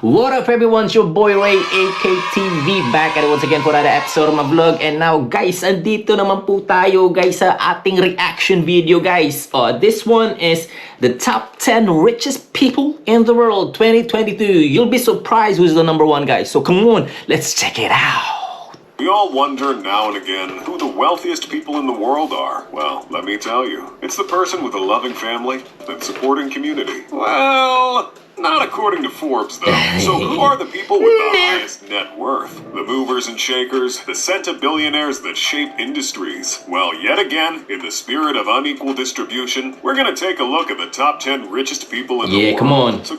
What up everyone, it's your boy Ray AKTV back at it once again for another episode of my vlog. And now guys, andito naman po tayo guys sa ating reaction video guys. This one is the top 10 richest people in the world 2022. You'll be surprised who's the number one guys. So come on, let's check it out. We all wonder now and again who the wealthiest people in the world are. Well, let me tell you, it's the person with a loving family and supporting community. Well, not according to Forbes though. So who are the people with the highest net worth? The movers and shakers, the centibillionaires that shape industries. Well, yet again, in the spirit of unequal distribution, we're gonna take a look at the top 10 richest people in the world. Yeah, come on. So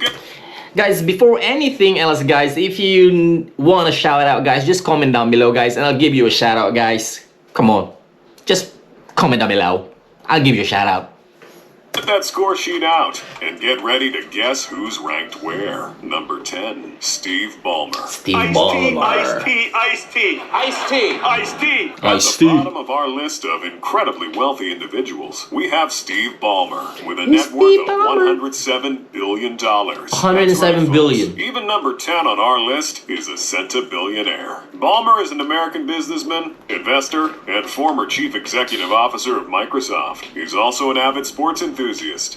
Guys, before anything else, guys, if you want to shout out, guys, just comment down below, guys, and I'll give you a shout out, guys. Come on, just comment down below. I'll give you a shout out. Get that score sheet out and get ready to guess who's ranked where. Number 10, Steve Ballmer. Steve Ballmer. Ice-T. At the bottom of our list of incredibly wealthy individuals, we have Steve Ballmer with a net worth of $107 billion. $107 billion. Even number 10 on our list is a centibillionaire. Ballmer is an American businessman, investor, and former chief executive officer of Microsoft. He's also an avid sports enthusiast,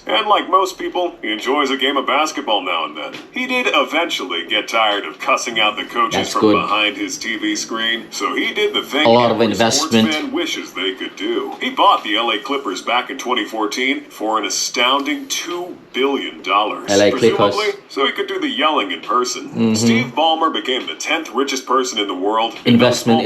and like most people, he enjoys a game of basketball now and then. He did eventually get tired of cussing out the coaches from behind his TV screen, so he did the thing a lot of every investment. sports fan wishes they could do. He bought the LA Clippers back in 2014 for an astounding $2 billion. LA Clippers. Presumably, so he could do the yelling in person. Steve Ballmer became the 10th richest person in the world. Investment.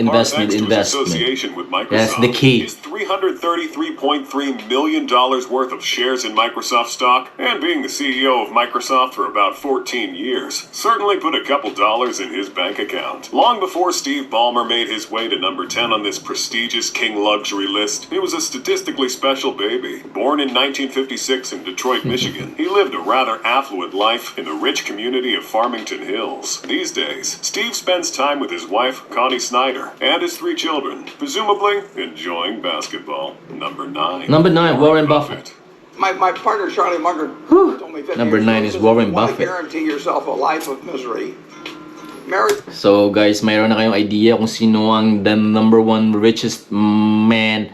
Association with Microsoft. That's the key. He's $333.3 million worth of shares in Microsoft stock, and being the CEO of Microsoft for about 14 years, certainly put a couple dollars in his bank account. Long before Steve Ballmer made his way to number 10 on this prestigious King luxury list, he was a statistically special baby. Born in 1956 in Detroit, Michigan, he lived a rather affluent life in the rich community of Farmington Hills. These days, Steve spends time with his wife, Connie Snyder, and his 3 children, presumably enjoying basketball. Number 9. Number 9, Warren Buffett. My partner Charlie Munger told me 50 Number years 9 ago, is says, Warren "You wanna Buffett." guarantee yourself a life of misery. Marriage. So guys, mayroon na kayong idea kung sino ang the number 1 richest man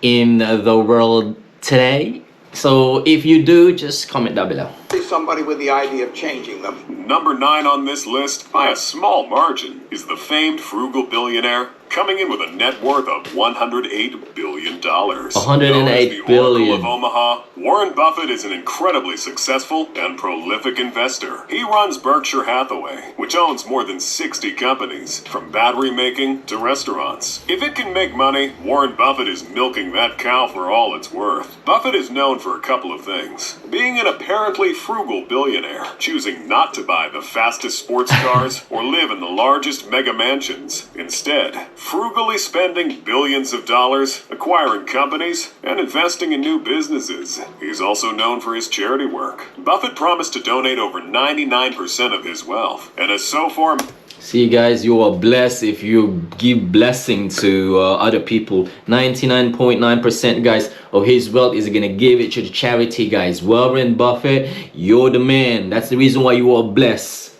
in the world today? So if you do, just comment down below. Somebody with the idea of changing them. Number 9 on this list, by a small margin, is the famed frugal billionaire, coming in with a net worth of $108 billion. $108 billion. Of Omaha, Warren Buffett is an incredibly successful and prolific investor. He runs Berkshire Hathaway, which owns more than 60 companies, from battery making to restaurants. If it can make money, Warren Buffett is milking that cow for all it's worth. Buffett is known for a couple of things: being an apparently frugal billionaire, choosing not to buy the fastest sports cars or live in the largest mega mansions. Instead, frugally spending billions of dollars, acquiring companies, and investing in new businesses. He's also known for his charity work. Buffett promised to donate over 99% of his wealth, and has so far... See guys, you are blessed if you give blessing to other people. 99.9% guys of his wealth is gonna give it to the charity guys. Warren Buffett, you're the man. That's the reason why you are blessed.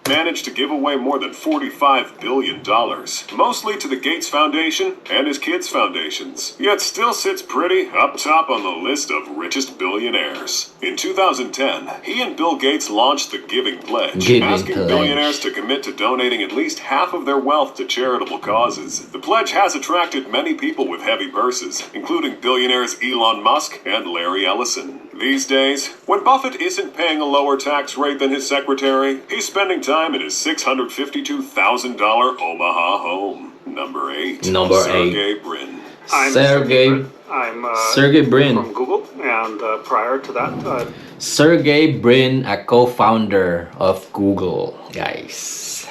Managed to give away more than $45 billion, mostly to the Gates Foundation and his kids' foundations, yet still sits pretty up top on the list of richest billionaires. In 2010, he and Bill Gates launched the Giving Pledge, asking billionaires to commit to donating at least half of their wealth to charitable causes. The pledge has attracted many people with heavy purses, including billionaires Elon Musk and Larry Ellison. These days, when Buffett isn't paying a lower tax rate than his secretary, he's spending time in his $652,000 Omaha home. Number 8. Sergey Brin. Sergey Brin from Google, and prior to that, Sergey Brin, a co-founder of Google, guys.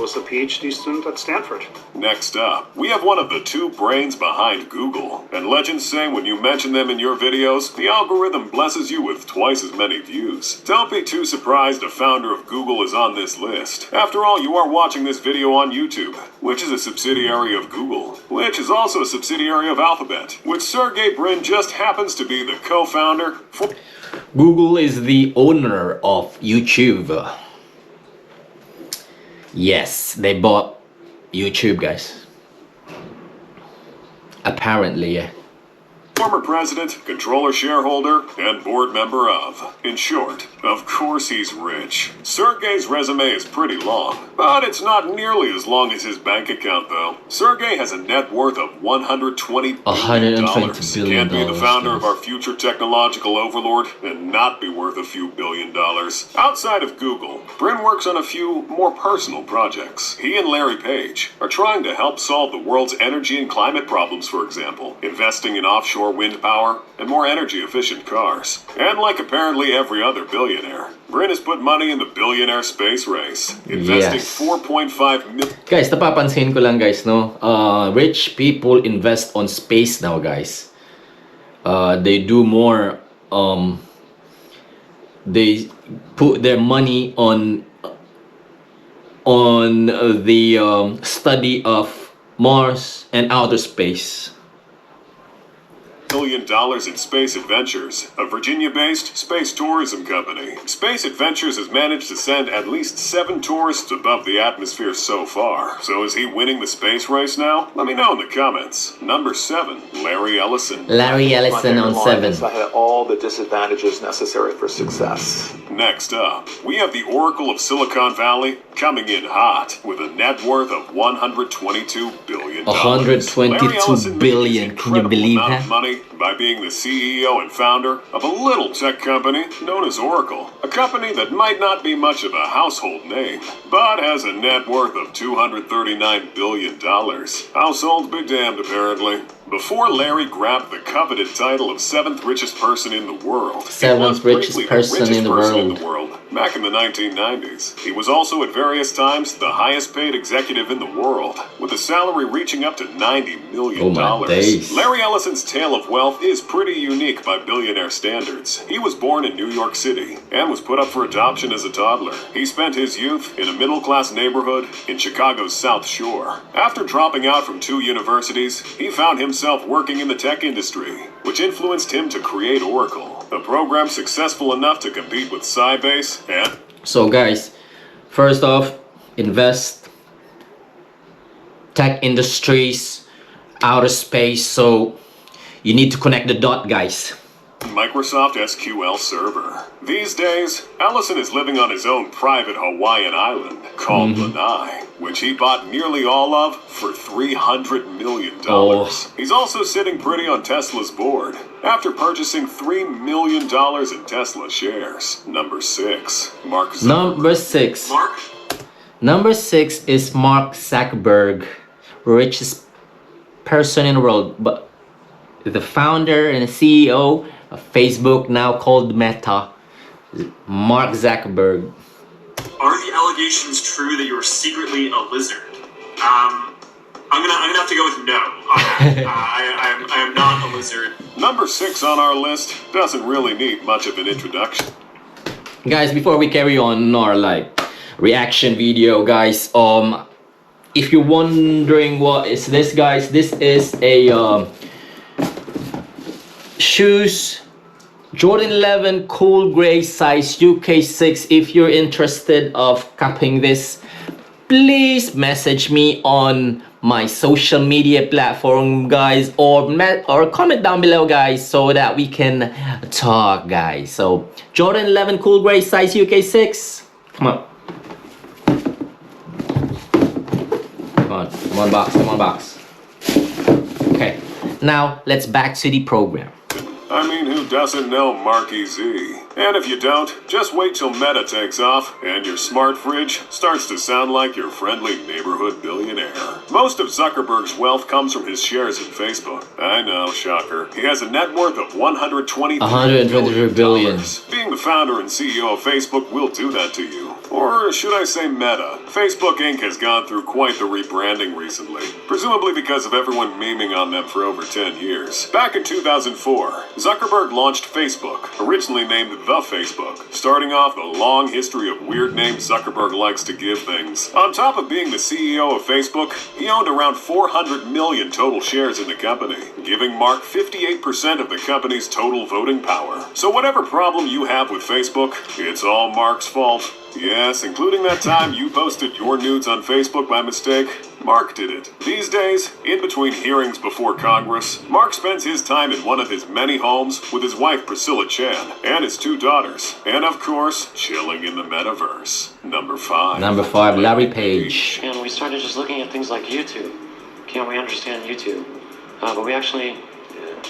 was a PhD student at Stanford. Next up, we have one of the 2 brains behind Google. And legends say when you mention them in your videos, the algorithm blesses you with twice as many views. Don't be too surprised a founder of Google is on this list. After all, you are watching this video on YouTube, which is a subsidiary of Google, which is also a subsidiary of Alphabet, which Sergey Brin just happens to be the co-founder for. Google is the owner of YouTube. Yes, they bought YouTube, guys. Apparently, yeah. Former president, controller shareholder, and board member of. In short, of course he's rich. Sergey's resume is pretty long, but it's not nearly as long as his bank account, though. Sergey has a net worth of $120 billion. $120 billion, Can't be the founder of guys. our future technological overlord and not be worth a few $1 billion. Outside of Google, Brin works on a few more personal projects. He and Larry Page are trying to help solve the world's energy and climate problems, for example, investing in offshore wind power and more energy-efficient cars. And like apparently every other billionaire, Brin has put money in the billionaire space race, investing Yes. 4.5 million. Guys, napapansin ko lang guys, no? Rich people invest on space now, guys. They do more, they put their money on the study of Mars and outer space. $1 billion in Space Adventures, a Virginia-based space tourism company. Space Adventures has managed to send at least 7 tourists above the atmosphere so far. So is he winning the space race now? Let me know in the comments. Number 7, Larry Ellison. Larry Ellison on 7. I had all the disadvantages necessary for success. Next up, we have the Oracle of Silicon Valley coming in hot with a net worth of $122 billion. 122 billion. Can you believe that? Money by being the CEO and founder of a little tech company known as Oracle, a company that might not be much of a household name, but has a net worth of $239 billion. Households be damned, apparently. Before Larry grabbed the coveted title of 7th richest person in the world, he 7th was richest briefly the person in the world. Back in the 1990s, he was also at various times the highest paid executive in the world, with a salary reaching up to $90 million. Oh my days. Larry Ellison's tale of wealth is pretty unique by billionaire standards. He was born in New York City and was put up for adoption as a toddler. He spent his youth in a middle-class neighborhood in Chicago's South Shore. After dropping out from 2 universities, he found himself working in the tech industry, which influenced him to create Oracle, a program successful enough to compete with Sybase and... So guys, first off, invest tech industries, outer space, so you need to connect the dot, guys. Microsoft SQL Server. These days, Ellison is living on his own private Hawaiian island called Lanai, which he bought nearly all of for $300 million. Oh. He's also sitting pretty on Tesla's board after purchasing $3 million in Tesla shares. Number 6, Mark Zuckerberg. Number 6. Mark? Number 6 is Mark Zuckerberg, richest person in the world, but the founder and CEO of Facebook, now called Meta, Mark Zuckerberg. Are the allegations true that you were secretly a lizard? I'm gonna have to go with no. I am not a lizard. Number 6 on our list doesn't really need much of an introduction. Guys, before we carry on our reaction video, guys, if you're wondering what is this, guys, this is a shoes, Jordan 11 cool gray size UK 6. If you're interested of copying this, please message me on my social media platform, guys, or comment down below, guys, so that we can talk, guys. So Jordan 11 cool gray size UK 6. Come on. Come on, box. Come on, box. Okay, now let's back to the program. I mean, who doesn't know Marky Z? And if you don't, just wait till Meta takes off and your smart fridge starts to sound like your friendly neighborhood billionaire. Most of Zuckerberg's wealth comes from his shares in Facebook. I know, shocker. He has a net worth of $123 $123 billion. Being the founder and CEO of Facebook will do that to you. Or should I say Meta? Facebook Inc. has gone through quite the rebranding recently, presumably because of everyone memeing on them for over 10 years. Back in 2004, Zuckerberg launched Facebook, originally named The Facebook, starting off the long history of weird names Zuckerberg likes to give things. On top of being the CEO of Facebook, he owned around 400 million total shares in the company, giving Mark 58% of the company's total voting power. So whatever problem you have with Facebook, it's all Mark's fault. Yes, including that time you posted your nudes on Facebook by mistake. Mark did it. These days, in between hearings before Congress, Mark spends his time in one of his many homes with his wife Priscilla Chan and his 2 daughters. And of course, chilling in the metaverse. Number 5. Number 5, Larry Page. And we started just looking at things like YouTube. Can we understand YouTube? But we actually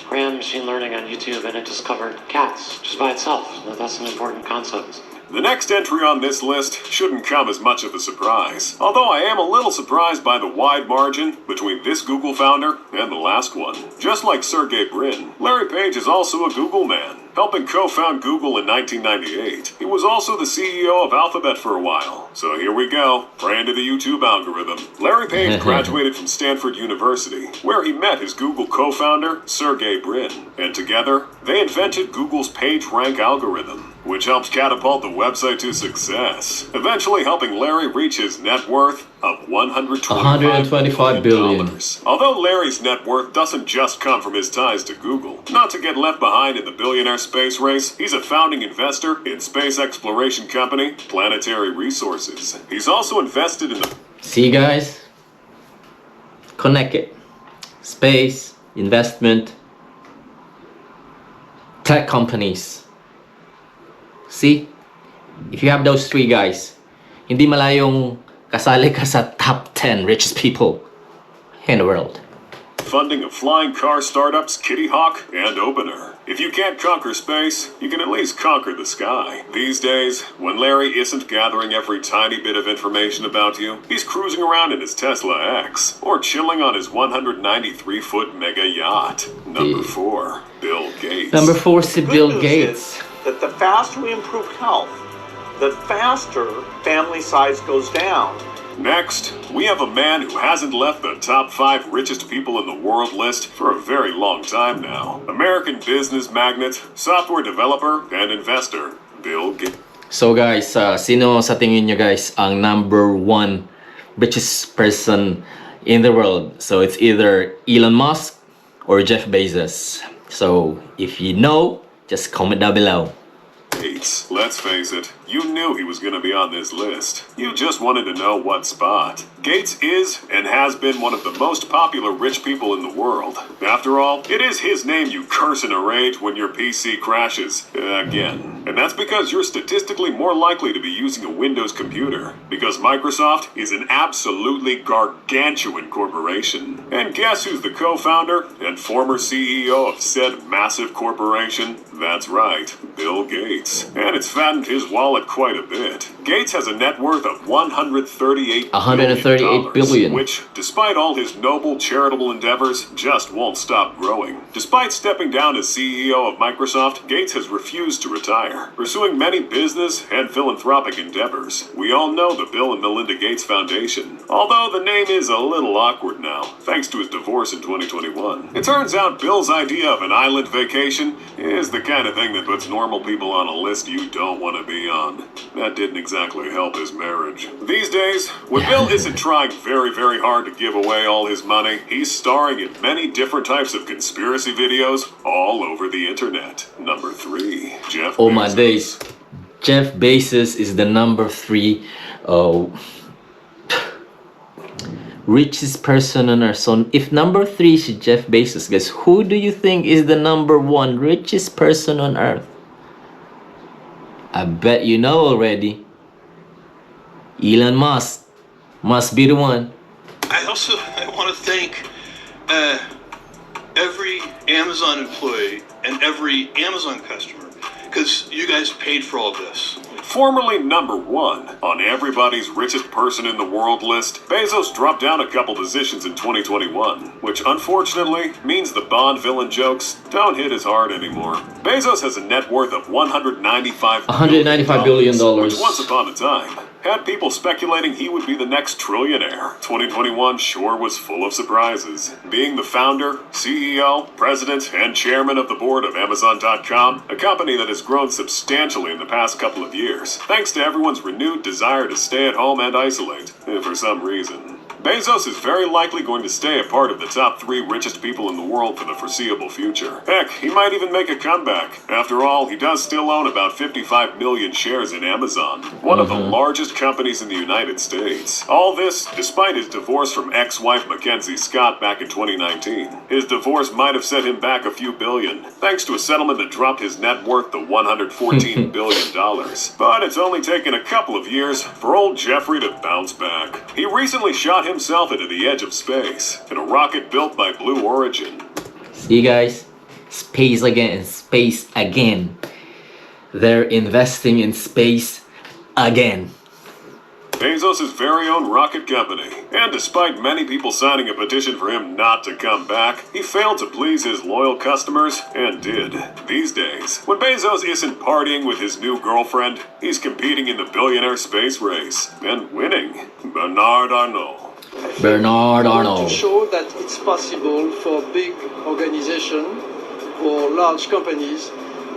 ran machine learning on YouTube and it discovered cats just by itself. That's an important concept. The next entry on this list shouldn't come as much of a surprise, although I am a little surprised by the wide margin between this Google founder and the last one. Just like Sergey Brin, Larry Page is also a Google man, helping co-found Google in 1998. He was also the CEO of Alphabet for a while. So here we go, praying to the YouTube algorithm. Larry Page graduated from Stanford University, where he met his Google co-founder, Sergey Brin, and together, they invented Google's PageRank algorithm, which helps catapult the website to success, eventually helping Larry reach his net worth of $125 billion. Although Larry's net worth doesn't just come from his ties to Google, not to get left behind in the billionaire space race, he's a founding investor in space exploration company Planetary Resources. He's also invested in the... See guys? Connect it. Space, investment, tech companies. See? If you have those 3 guys, hindi malayong kasali ka sa top 10 richest people in the world. Funding of flying car startups Kitty Hawk and Opener. If you can't conquer space, you can at least conquer the sky. These days, when Larry isn't gathering every tiny bit of information about you, he's cruising around in his Tesla X, or chilling on his 193-foot mega yacht. Number 4, Bill Gates. Number 4 si Good Bill news Gates. is that the faster we improve health, the faster family size goes down. Next, we have a man who hasn't left the top 5 richest people in the world list for a very long time now. American business magnate, software developer, and investor, Bill Gates. So guys, sino sa tingin nyo guys ang number 1 richest person in the world? So it's either Elon Musk or Jeff Bezos. So if you know, just comment down below. Gates. Let's face it, you knew he was going to be on this list. You just wanted to know what spot. Gates is and has been one of the most popular rich people in the world. After all, it is his name you curse in a rage when your PC crashes. Again. And that's because you're statistically more likely to be using a Windows computer. Because Microsoft is an absolutely gargantuan corporation. And guess who's the co-founder and former CEO of said massive corporation? That's right, Bill Gates. And it's fattened his wallet quite a bit. Gates has a net worth of $138 billion, which, despite all his noble charitable endeavors, just won't stop growing. Despite stepping down as CEO of Microsoft, Gates has refused to retire, pursuing many business and philanthropic endeavors. We all know the Bill and Melinda Gates Foundation, although the name is a little awkward now, thanks to his divorce in 2021. It turns out Bill's idea of an island vacation is the kind of thing that puts normal people on a list you don't want to be on. That didn't exactly help his marriage. These days, when Bill isn't trying very, very hard to give away all his money, he's starring in many different types of conspiracy videos all over the internet. Number 3, Jeff Oh Bezos. my days. Jeff Bezos is the number 3 richest person on earth. So if number 3 is Jeff Bezos, guys, who do you think is the number 1 richest person on earth? I bet you know already. Elon Musk must be the one. I want to thank every Amazon employee and every Amazon customer, because you guys paid for all this. Formerly number 1 on everybody's richest person in the world list, Bezos dropped down a couple positions in 2021, which unfortunately means the Bond villain jokes don't hit as hard anymore. Bezos has a net worth of $195 billion, $195 billion. which once upon a time had people speculating he would be the next trillionaire. 2021 sure was full of surprises. Being the founder, CEO, president, and chairman of the board of Amazon.com, a company that has grown substantially in the past couple of years, thanks to everyone's renewed desire to stay at home and isolate, for some reason. Bezos is very likely going to stay a part of the top 3 richest people in the world for the foreseeable future. Heck, he might even make a comeback. After all, he does still own about 55 million shares in Amazon, one of the largest companies in the United States. All this despite his divorce from ex-wife Mackenzie Scott back in 2019. His divorce might have set him back a few billion, thanks to a settlement that dropped his net worth to $114 billion. But it's only taken a couple of years for old Jeffrey to bounce back. He recently shot himself into the edge of space in a rocket built by Blue Origin. See guys, space again, space again. They're investing in space again. Bezos' very own rocket company. And despite many people signing a petition for him not to come back, he failed to please his loyal customers and did. These days, when Bezos isn't partying with his new girlfriend, he's competing in the billionaire space race and winning. Bernard Arnault. Bernard To Arnault. show that it's possible for big organizations or large companies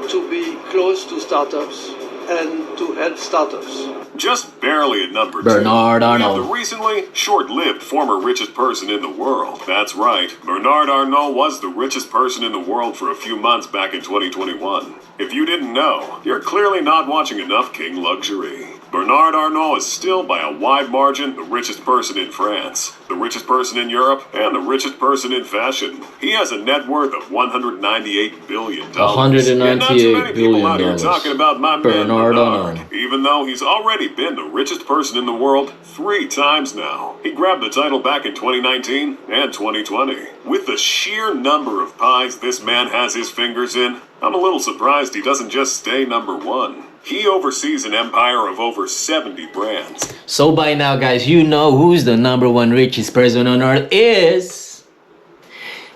to be close to startups and to help startups. Just barely at number 2. Bernard We have Arnault. the recently short-lived former richest person in the world. That's right. Bernard Arnault was the richest person in the world for a few months back in 2021. If you didn't know, you're clearly not watching enough King Luxury. Bernard Arnault is still by a wide margin the richest person in France, the richest person in Europe, and the richest person in fashion. He has a net worth of $198 billion. $198 and not too many people out here billion. talking about my man Bernard Bernard, Arnault. even though he's already been the richest person in the world 3 times now. He grabbed the title back in 2019 and 2020. With the sheer number of pies this man has his fingers in, I'm a little surprised he doesn't just stay number 1. He oversees an empire of over 70 brands. So by now guys, you know who's the number 1 richest person on earth is.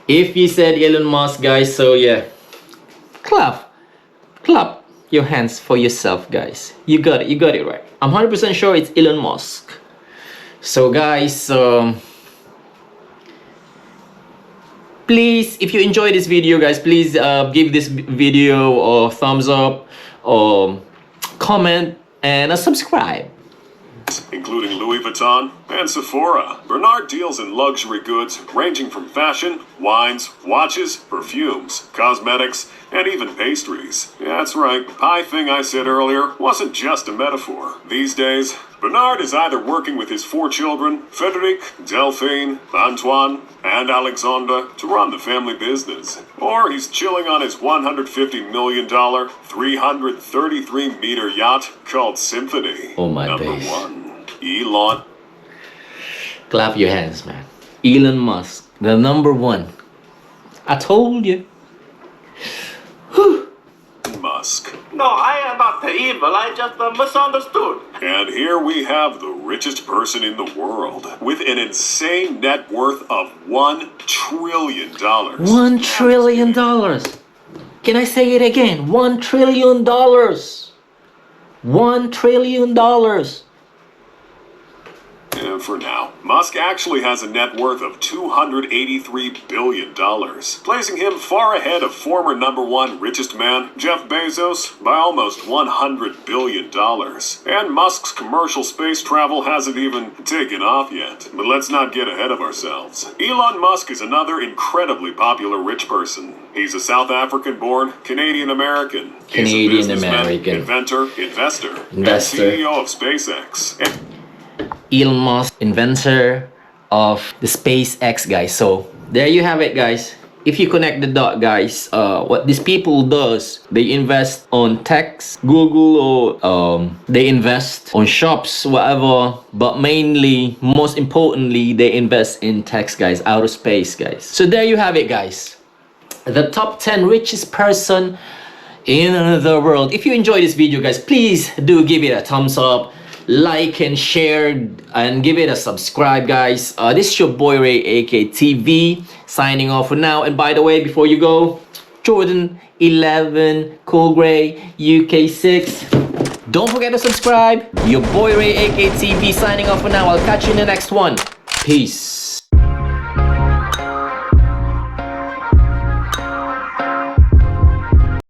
If you said Elon Musk guys, so yeah. Clap your hands for yourself guys. You got it right. I'm 100% sure it's Elon Musk. So guys, please, if you enjoyed this video guys, please give this video a thumbs up, comment, and a subscribe. Including Louis Vuitton and Sephora. Bernard deals in luxury goods ranging from fashion, wines, watches, perfumes, cosmetics, and even pastries. Yeah, that's right, the pie thing I said earlier wasn't just a metaphor. These days, Bernard is either working with his 4 children, Frederic, Delphine, Antoine, and Alexandra, to run the family business. Or he's chilling on his $150 million, 333-meter yacht called Symphony. Oh my Number days. 1, Elon Clap your hands, man. Elon Musk, the number 1. I told you. Musk. No, I am not evil. I just misunderstood. And here we have the richest person in the world, with an insane net worth of $1 trillion. $1 trillion. Can I say it again? $1 trillion. $1 trillion. And for now, Musk actually has a net worth of $283 billion, placing him far ahead of former number 1 richest man, Jeff Bezos, by almost $100 billion. And Musk's commercial space travel hasn't even taken off yet. But let's not get ahead of ourselves. Elon Musk is another incredibly popular rich person. He's a South African-born Canadian-American. He's a businessman, Canadian-American. inventor, investor, and Investor. CEO of SpaceX. And Elon Musk, inventor of the SpaceX guys. So there you have it guys. If you connect the dot guys, what these people does, they invest on techs, Google, or they invest on shops, whatever, but mainly, most importantly, they invest in techs guys, outer space guys. So there you have it guys, the top 10 richest person in the world. If you enjoyed this video guys, please do give it a thumbs up, like and share, and give it a subscribe guys. This is your boy Ray AKTV signing off for now. And by the way, before you go, Jordan 11 Cool Gray UK 6 Don't forget to subscribe. Your boy Ray AKTV signing off for now. I'll catch you in the next one. Peace.